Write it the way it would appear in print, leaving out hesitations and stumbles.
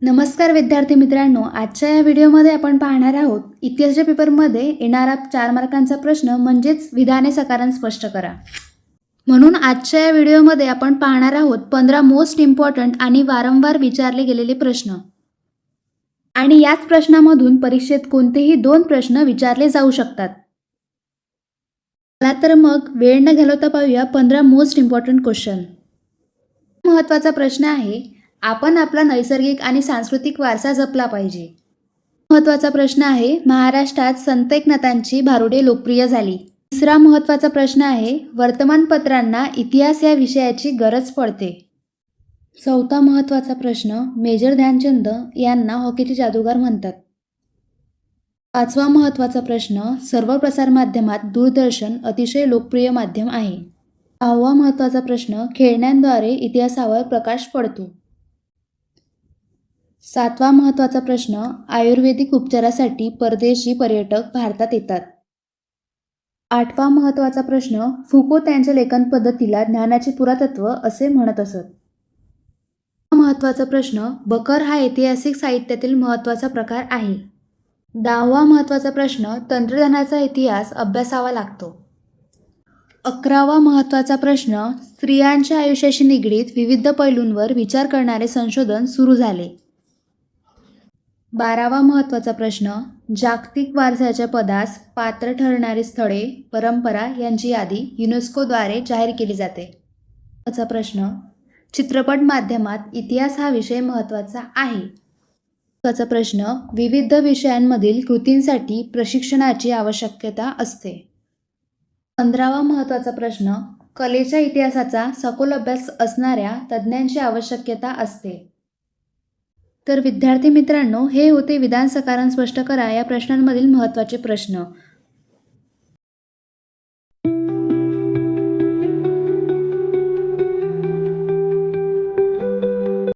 नमस्कार विद्यार्थी मित्रांनो, आजच्या या व्हिडिओमध्ये आपण पाहणार आहोत इतिहासाच्या पेपरमध्ये येणारा 4 मार्कांचा प्रश्न म्हणजेच विधाने सकारण स्पष्ट करा. म्हणून आजच्या या व्हिडिओमध्ये आपण पाहणार आहोत 15 मोस्ट इम्पॉर्टंट आणि वारंवार विचारले गेलेले प्रश्न. आणि याच प्रश्नामधून परीक्षेत कोणतेही 2 प्रश्न विचारले जाऊ शकतात. चला तर मग वेळ न घालवता पाहूया 15 मोस्ट इम्पॉर्टंट क्वेश्चन. महत्त्वाचा प्रश्न आहे, आपण आपला नैसर्गिक आणि सांस्कृतिक वारसा जपला पाहिजे. महत्त्वाचा प्रश्न आहे, महाराष्ट्रात संत एकनाथांची भारुडे लोकप्रिय झाली. तिसरा महत्त्वाचा प्रश्न आहे, वर्तमानपत्रांना इतिहास या विषयाची गरज पडते. चौथा महत्त्वाचा प्रश्न, मेजर ध्यानचंद यांना हॉकीचे जादूगार म्हणतात. पाचवा महत्त्वाचा प्रश्न, सर्व प्रसारमाध्यमात दूरदर्शन अतिशय लोकप्रिय माध्यम आहे. सहावा महत्त्वाचा प्रश्न, खेळण्यांद्वारे इतिहासावर प्रकाश पडतो. सातवा महत्त्वाचा प्रश्न, आयुर्वेदिक उपचारासाठी परदेशी पर्यटक भारतात येतात. आठवा महत्त्वाचा प्रश्न, फुको त्यांच्या लेखन पद्धतीला ज्ञानाचे पुरातत्व असे म्हणत असत. महत्त्वाचा प्रश्न, बखर हा ऐतिहासिक साहित्यातील महत्त्वाचा प्रकार आहे. 10वा महत्त्वाचा प्रश्न, तंत्रज्ञानाचा इतिहास अभ्यासावा लागतो. 11वा महत्त्वाचा प्रश्न, स्त्रियांच्या आयुष्याशी निगडीत विविध पैलूंवर विचार करणारे संशोधन सुरू झाले. 12वा महत्त्वाचा प्रश्न, जागतिक वारसाच्या पदास पात्र ठरणारी स्थळे, परंपरा यांची यादी युनेस्कोद्वारे जाहीर केली जाते. महत्त्वाचा प्रश्न, चित्रपट माध्यमात इतिहास हा विषय महत्त्वाचा आहे. महत्त्वाचा प्रश्न, विविध विषयांमधील कृतींसाठी प्रशिक्षणाची आवश्यकता असते. 15वा महत्त्वाचा प्रश्न, कलेच्या इतिहासाचा सखोल अभ्यास असणाऱ्या तज्ज्ञांची आवश्यकता असते. तर विद्यार्थी मित्रांनो, हे होते विधान सकारण स्पष्ट करा या प्रश्नांमधील महत्त्वाचे प्रश्न.